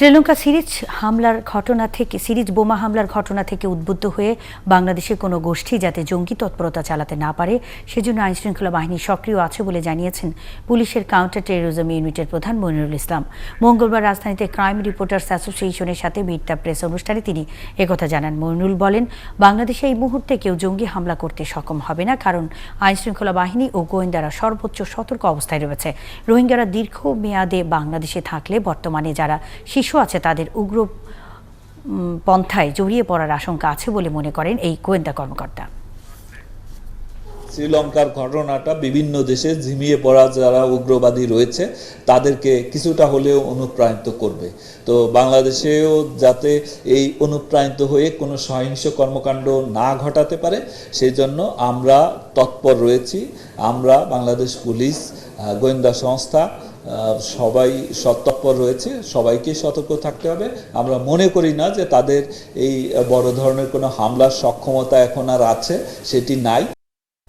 Sri Lanka series বোমা হামলার ঘটনা থেকে উদ্বুদ্ধ হয়ে বাংলাদেশের কোনো গোষ্ঠী যাতে জঙ্গি তৎপরতা চালাতে না পারে সেজন্য আইনশৃঙ্খলা বাহিনী সক্রিয় আছে বলে জানিয়েছেন পুলিশের কাউন্টার টেরোরিজম ইউনিটের প্রধান মনিরুল ইসলাম। মঙ্গলবার রাজধানীতে ক্রাইম রিপোর্টার্স অ্যাসোসিয়েশনের সাথে মিটআপ প্রেস অনুষ্ঠানে তিনি একথা জানান। মনিরুল বলেন, বাংলাদেশে এই মুহূর্তে কেউ জঙ্গি হামলা করতে সক্ষম হবে না, কারণ আইনশৃঙ্খলা বাহিনী ও গোয়েন্দারা সর্বোচ্চ সতর্ক অবস্থায় রয়েছে। রোহিঙ্গারা দীর্ঘমেয়াদে বাংলাদেশে থাকলে বর্তমানে যারা শিশু আছে তাদের উগ্র পন্থায় জড়িয়ে পড়ার আশঙ্কা আছে বলে মনে করেন এই গোয়েন্দা কর্মকর্তা। শ্রীলঙ্কার ঘটনাটা বিভিন্ন দেশে ঝিমিয়ে পড়া যারা উগ্রবাদী রয়েছে তাদেরকে কিছুটা হলেও অনুপ্রাণিত করবে। তো বাংলাদেশেও যাতে এই অনুপ্রাণিত হয়ে কোনো সহিংস কর্মকাণ্ড না ঘটাতে পারে সেই জন্য আমরা তৎপর রয়েছি। আমরা বাংলাদেশ পুলিশ, গোয়েন্দা সংস্থা সবাই তৎপর রয়েছে। সবাইকে সতর্ক থাকতে হবে। আমরা মনে করি না যে তাদের এই বড় ধরনের কোনো হামলার সক্ষমতা এখন আর আছে, সেটি নাই।